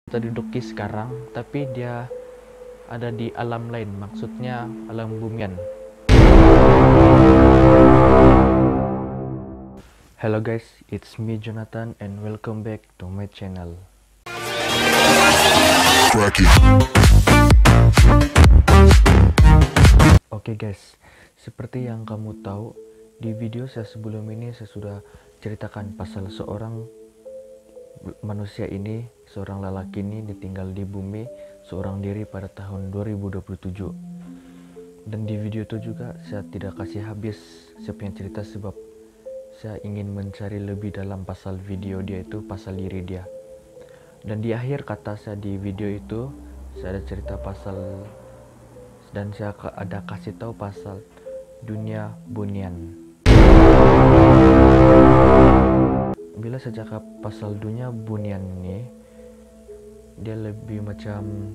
Duduki sekarang, tapi dia ada di alam lain, maksudnya alam bumian. Hello guys, it's me Jonathan and welcome back to my channel. Oke guys, seperti yang kamu tahu, di video saya sebelum ini saya sudah ceritakan pasal seorang manusia ini, seorang lelaki ini ditinggal di bumi seorang diri pada tahun 2027. Dan di video itu juga saya tidak kasih habis saya punya cerita sebab saya ingin mencari lebih dalam pasal video dia itu, pasal diri dia. Dan di akhir kata saya di video itu saya ada cerita pasal, dan saya ada kasih tahu pasal dunia bunian. Bila saya cakap pasal dunia bunian ini, dia lebih macam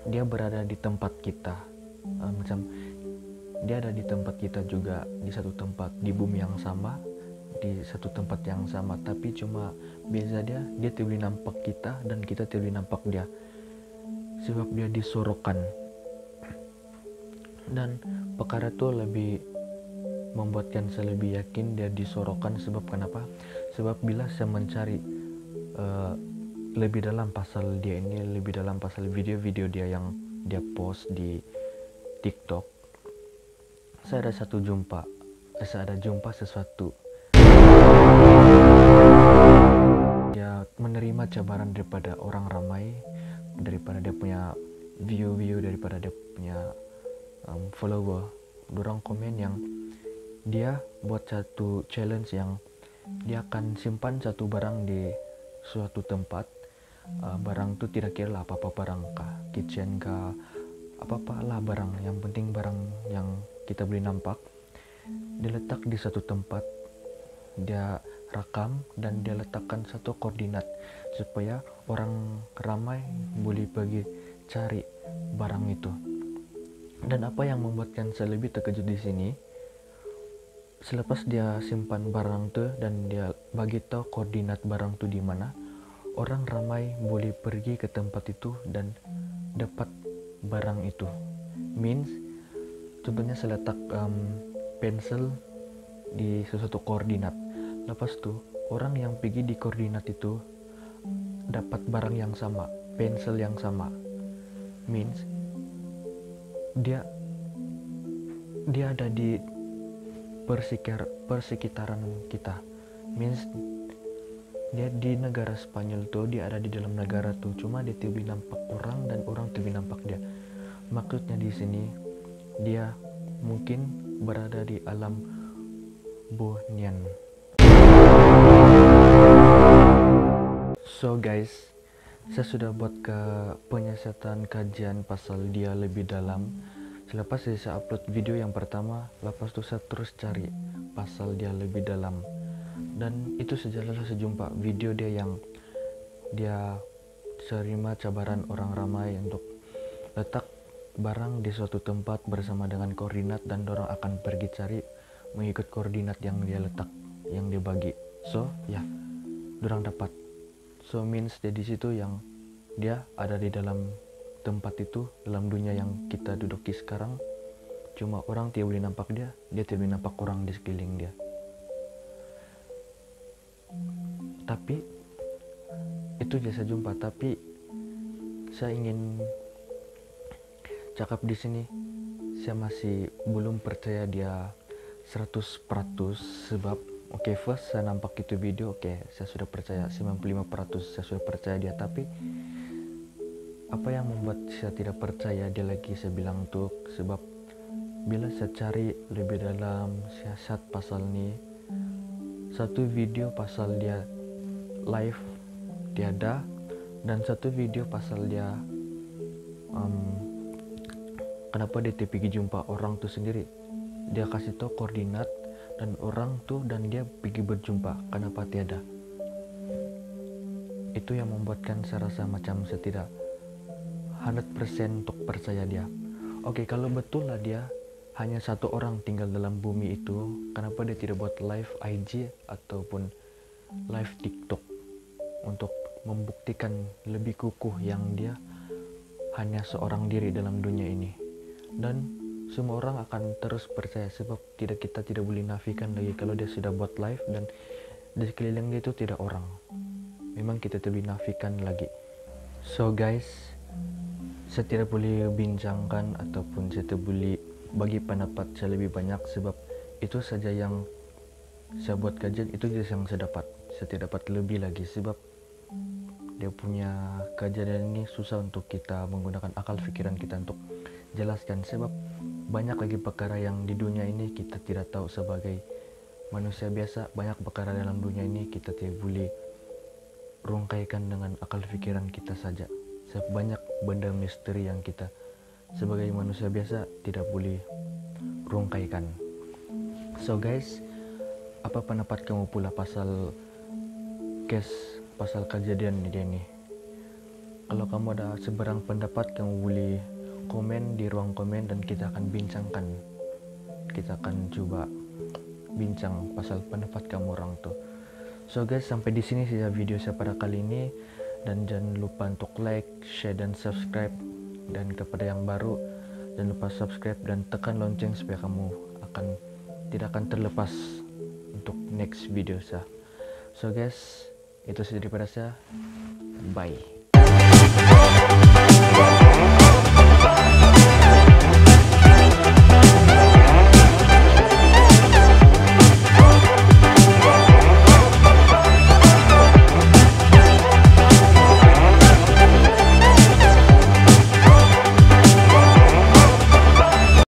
dia berada di tempat kita, macam dia ada di tempat kita juga, di satu tempat di bumi yang sama, di satu tempat yang sama, tapi cuma beza dia tidak boleh nampak kita dan kita tidak boleh nampak dia sebab dia disorokan. Dan perkara itu lebih membuatkan saya lebih yakin dia disorokan. Sebab kenapa? Sebab bila saya mencari lebih dalam pasal dia ini, lebih dalam pasal video-video dia yang dia post di TikTok, saya ada jumpa sesuatu. Dia menerima cabaran daripada orang ramai, daripada dia punya view, daripada dia punya follower. Dorang komen yang dia buat satu challenge yang dia akan simpan satu barang di suatu tempat. Barang itu tidak kira lah apa-apa barang kah, kitchen kah, apa-apa lah barang, yang penting barang yang kita boleh nampak. Dia letak di satu tempat, dia rakam dan dia letakkan satu koordinat supaya orang ramai boleh pergi cari barang itu. Dan apa yang membuatkan saya lebih terkejut di sini, selepas dia simpan barang itu dan dia bagi tahu koordinat barang itu di mana, orang ramai boleh pergi ke tempat itu dan dapat barang itu. Means contohnya saya letak pensil di sesuatu koordinat, lepas itu orang yang pergi di koordinat itu dapat barang yang sama, pensil yang sama. Means dia ada di persekitaran kita. Means dia di negara Spanyol tuh, dia ada di dalam negara tuh, cuma dia tidak nampak orang dan orang tidak nampak dia. Maksudnya di sini dia mungkin berada di alam bunian. So guys, saya sudah buat ke penyiasatan kajian pasal dia lebih dalam. Selepas saya upload video yang pertama, lepas itu saya terus cari pasal dia lebih dalam. Dan itu sejalan saya jumpa video dia yang dia terima cabaran orang ramai untuk letak barang di suatu tempat bersama dengan koordinat, dan orang akan pergi cari mengikut koordinat yang dia letak, yang dia bagi. So ya, orang dapat. So means dia di situ yang dia ada di dalam tempat itu, dalam dunia yang kita duduki sekarang. Cuma orang tidak boleh nampak dia tidak boleh nampak orang di sekeliling dia. Tapi itu jasa jumpa. Tapi saya ingin cakap di sini, saya masih belum percaya dia 100%. Sebab first saya nampak itu video, saya sudah percaya 95%, saya sudah percaya dia. Tapi apa yang membuat saya tidak percaya dia lagi, saya bilang tuh sebab bila saya cari lebih dalam siasat pasal ini, satu video pasal dia live tiada, dan satu video pasal dia kenapa dia pergi jumpa orang tuh sendiri. Dia kasih tahu koordinat dan orang tuh dan dia pergi berjumpa, kenapa tiada. Itu yang membuatkan saya rasa macam saya tidak 100% untuk percaya dia. Kalau betul lah dia hanya satu orang tinggal dalam bumi itu, kenapa dia tidak buat live IG ataupun live TikTok untuk membuktikan lebih kukuh yang dia hanya seorang diri dalam dunia ini, dan semua orang akan terus percaya sebab kita tidak boleh nafikan lagi kalau dia sudah buat live dan di sekeliling dia itu tidak orang. Memang kita tidak boleh nafikan lagi. So guys, saya tidak boleh bincangkan ataupun saya tidak boleh bagi pendapat saya lebih banyak sebab itu saja yang saya buat kajian, itu saja yang saya dapat. Saya tidak dapat lebih lagi sebab dia punya kajian ini susah untuk kita menggunakan akal pikiran kita untuk jelaskan sebab banyak lagi perkara yang di dunia ini kita tidak tahu sebagai manusia biasa. Banyak perkara dalam dunia ini kita tidak boleh rungkaikan dengan akal pikiran kita saja. Banyak benda misteri yang kita sebagai manusia biasa tidak boleh rungkaikan. So guys, apa pendapat kamu pula pasal kejadian ini? Kalau kamu ada seberang pendapat, kamu boleh komen di ruang komen dan kita akan bincangkan. Kita akan coba bincang pasal pendapat kamu orang tuh. So guys, sampai di sini saja video saya pada kali ini, dan jangan lupa untuk like, share dan subscribe. Dan kepada yang baru, jangan lupa subscribe dan tekan lonceng supaya kamu tidak akan terlepas untuk next video saya. So guys, itu saja daripada saya. Bye.